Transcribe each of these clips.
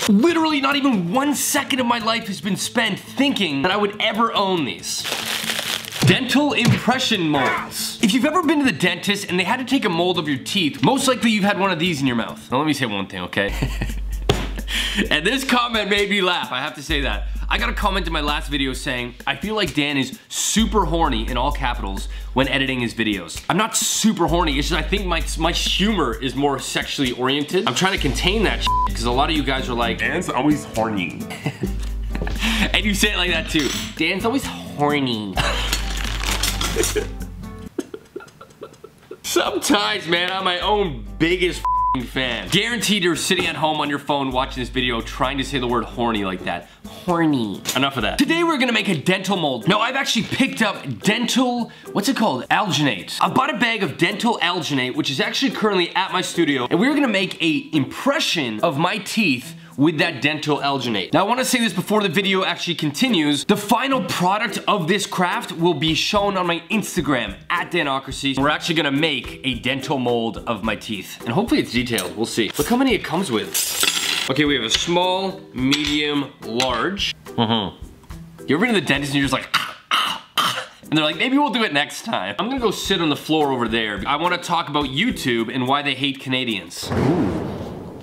Literally not even 1 second of my life has been spent thinking that I would ever own these. Dental impression molds. If you've ever been to the dentist and they had to take a mold of your teeth, most likely you've had one of these in your mouth. Now let me say one thing, okay? And this comment made me laugh, I have to say that. I got a comment in my last video saying, I feel like Dan is super horny in all capitals when editing his videos. I'm not super horny, it's just I think my humor is more sexually oriented. I'm trying to contain that shit, because a lot of you guys are like, Dan's always horny. And you say it like that too. Dan's always horny. Sometimes, man, I'm my own biggest fan. Guaranteed you're sitting at home on your phone watching this video trying to say the word horny like that. Horny. Enough of that. Today we're gonna make a dental mold. Now I've actually picked up dental, what's it called? Alginate. I bought a bag of dental alginate, which is actually currently at my studio, and we're gonna make a impression of my teeth with that dental alginate. Now I wanna say this before the video actually continues. The final product of this craft will be shown on my Instagram, at Danocracy. We're actually gonna make a dental mold of my teeth. And hopefully it's detailed, we'll see. Look how many it comes with. Okay, we have a small, medium, large. You ever been to the dentist and you're just like, and they're like, maybe we'll do it next time. I'm gonna go sit on the floor over there. I wanna talk about YouTube and why they hate Canadians.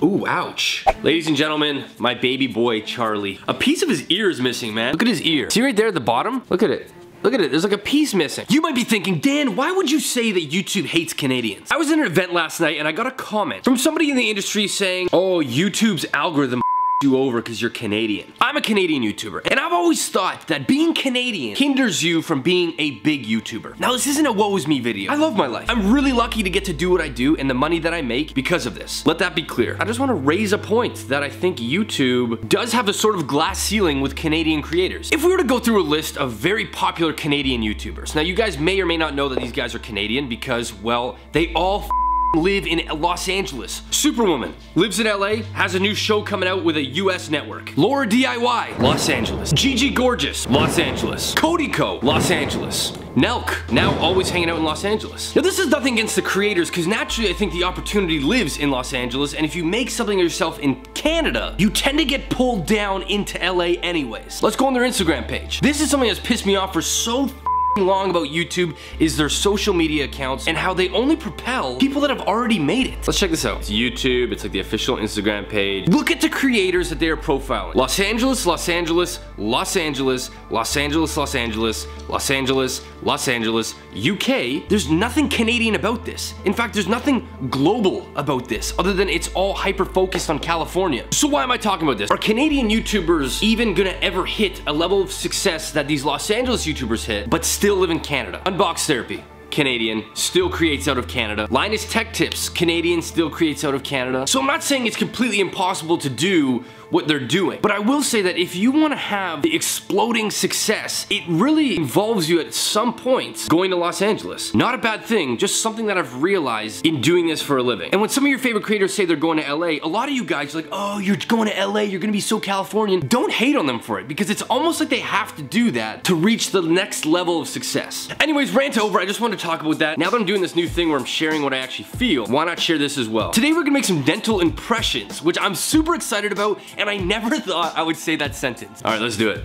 Ooh, ouch. Ladies and gentlemen, my baby boy, Charlie. A piece of his ear is missing, man. Look at his ear. See right there at the bottom? Look at it. Look at it, there's like a piece missing. You might be thinking, Dan, why would you say that YouTube hates Canadians? I was in an event last night and I got a comment from somebody in the industry saying, oh, YouTube's algorithm you over because you're Canadian. I'm a Canadian YouTuber, and I've always thought that being Canadian hinders you from being a big YouTuber. Now, this isn't a woe is me video. I love my life. I'm really lucky to get to do what I do and the money that I make because of this. Let that be clear. I just want to raise a point that I think YouTube does have a sort of glass ceiling with Canadian creators. If we were to go through a list of very popular Canadian YouTubers, now you guys may or may not know that these guys are Canadian because, well, they all live in Los Angeles. Superwoman lives in LA, has a new show coming out with a US network. Laura DIY, Los Angeles. Gigi Gorgeous, Los Angeles. Cody Co, Los Angeles. Nelk, now always hanging out in Los Angeles. Now this is nothing against the creators, because naturally I think the opportunity lives in Los Angeles, and if you make something of yourself in Canada, you tend to get pulled down into LA anyways. Let's go on their Instagram page. This is something that's pissed me off for so long about YouTube is their social media accounts and how they only propel people that have already made it. Let's check this out. It's YouTube, it's like the official Instagram page. Look at the creators that they are profiling. Los Angeles, Los Angeles, Los Angeles, Los Angeles, Los Angeles, Los Angeles, Los Angeles, UK. There's nothing Canadian about this. In fact, there's nothing global about this other than it's all hyper-focused on California. So why am I talking about this? Are Canadian YouTubers even gonna ever hit a level of success that these Los Angeles YouTubers hit, but still live in Canada? Unbox Therapy, Canadian, still creates out of Canada. Linus Tech Tips, Canadian, still creates out of Canada. So I'm not saying it's completely impossible to do what they're doing, but I will say that if you want to have the exploding success, it really involves you at some point going to Los Angeles. Not a bad thing, just something that I've realized in doing this for a living. And when some of your favorite creators say they're going to LA, a lot of you guys are like, oh, you're going to LA, you're gonna be so Californian. Don't hate on them for it, because it's almost like they have to do that to reach the next level of success. Anyways, rant over, I just wanted to talk about that. Now that I'm doing this new thing where I'm sharing what I actually feel, why not share this as well? Today we're gonna make some dental impressions, which I'm super excited about, and I never thought I would say that sentence. All right, let's do it.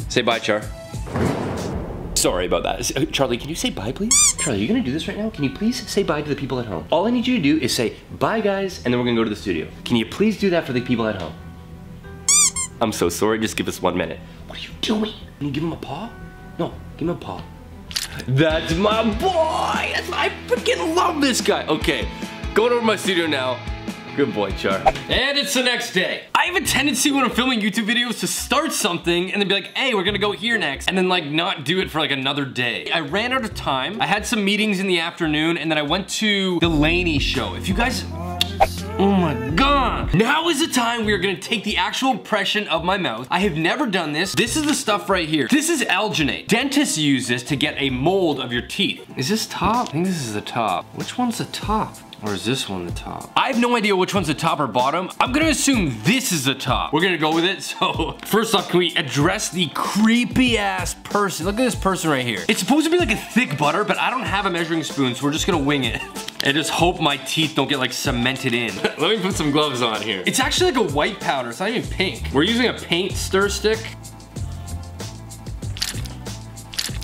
Say bye, Char. Sorry about that. Charlie, can you say bye, please? Charlie, you're gonna do this right now? Can you please say bye to the people at home? All I need you to do is say, bye guys, and then we're gonna go to the studio. Can you please do that for the people at home? I'm so sorry, just give us 1 minute. What are you doing? Can you give him a paw? No, give him a paw. That's my boy! I freaking love this guy. Okay, going over to my studio now. Good boy, Char. And it's the next day. I have a tendency when I'm filming YouTube videos to start something and then be like, hey, we're gonna go here next, and then like not do it for like another day. I ran out of time. I had some meetings in the afternoon, and then I went to the Laney show. If you guys, oh my God. Now is the time we are gonna take the actual impression of my mouth. I have never done this. This is the stuff right here. This is alginate. Dentists use this to get a mold of your teeth. Is this top? I think this is the top. Which one's the top? Or is this one the top? I have no idea which one's the top or bottom. I'm gonna assume this is the top. We're gonna go with it. So first off, can we address the creepy ass person? Look at this person right here. It's supposed to be like a thick butter, but I don't have a measuring spoon, so we're just gonna wing it. And just hope my teeth don't get like cemented in. Let me put some gloves on here. It's actually like a white powder, it's not even pink. We're using a paint stir stick.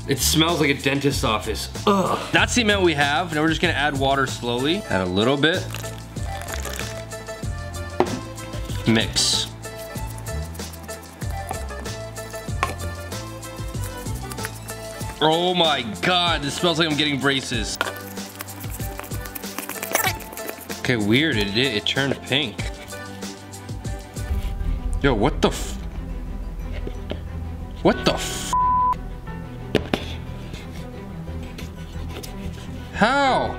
It smells like a dentist's office. Ugh. That's the amount we have. Now we're just gonna add water slowly. Add a little bit. Mix. Oh my God, this smells like I'm getting braces. Okay, weird, it turned pink. Yo, what the f? What the f? How?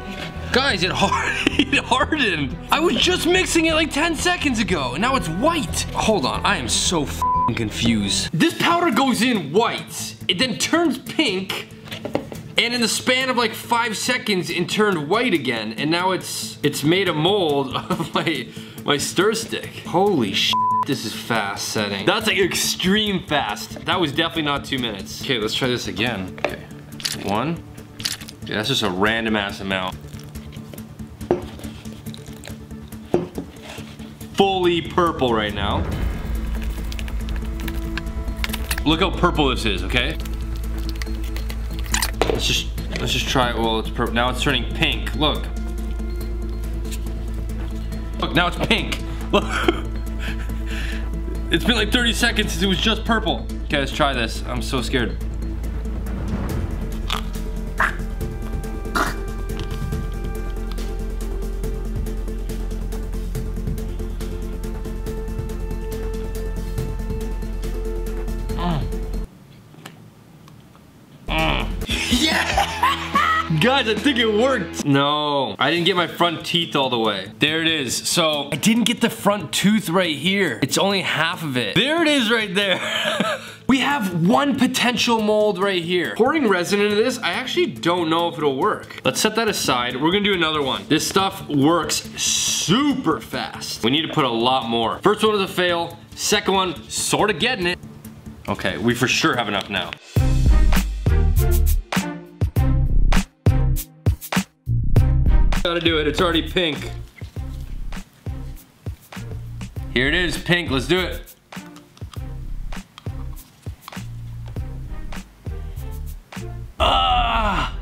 Guys, it hardened. I was just mixing it like 10 seconds ago, and now it's white. Hold on, I am so f***ing confused. This powder goes in white, it then turns pink, and in the span of like 5 seconds, it turned white again, and now it's made a mold of my stir stick. Holy shit, this is fast setting. That's like extreme fast. That was definitely not 2 minutes. Okay, let's try this again. Okay, 1. Yeah, that's just a random ass amount. Fully purple right now. Look how purple this is, okay? Let's just try it. Well, it's purple. Now it's turning pink. Look. Look, now it's pink. Look. It's been like 30 seconds since it was just purple. Okay, let's try this. I'm so scared. Guys, I think it worked. No, I didn't get my front teeth all the way. There it is. So I didn't get the front tooth right here. It's only half of it. There it is right there. We have one potential mold right here. Pouring resin into this, I actually don't know if it'll work. Let's set that aside. We're gonna do another one. This stuff works super fast. We need to put a lot more. First one was a fail. Second one, sort of getting it. Okay, we for sure have enough now. Gotta do it, it's already pink. Here it is, pink, let's do it. Ah,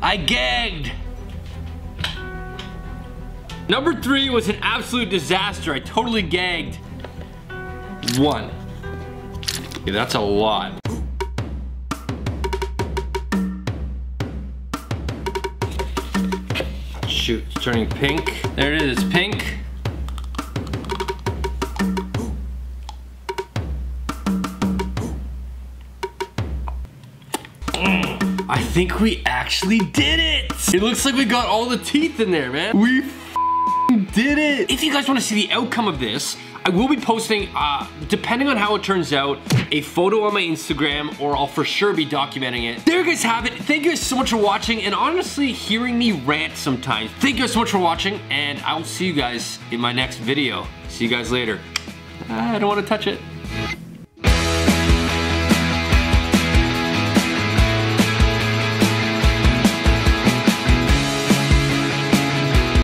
I gagged. Number 3 was an absolute disaster. I totally gagged. 1. Okay, that's a lot. Shoot, it's turning pink. There it is, it's pink. I think we actually did it. It looks like we got all the teeth in there, man. We did it. If you guys want to see the outcome of this, I will be posting, depending on how it turns out, a photo on my Instagram, or I'll for sure be documenting it. There you guys have it. Thank you guys so much for watching, and honestly, hearing me rant sometimes. Thank you guys so much for watching, and I will see you guys in my next video. See you guys later. I don't want to touch it.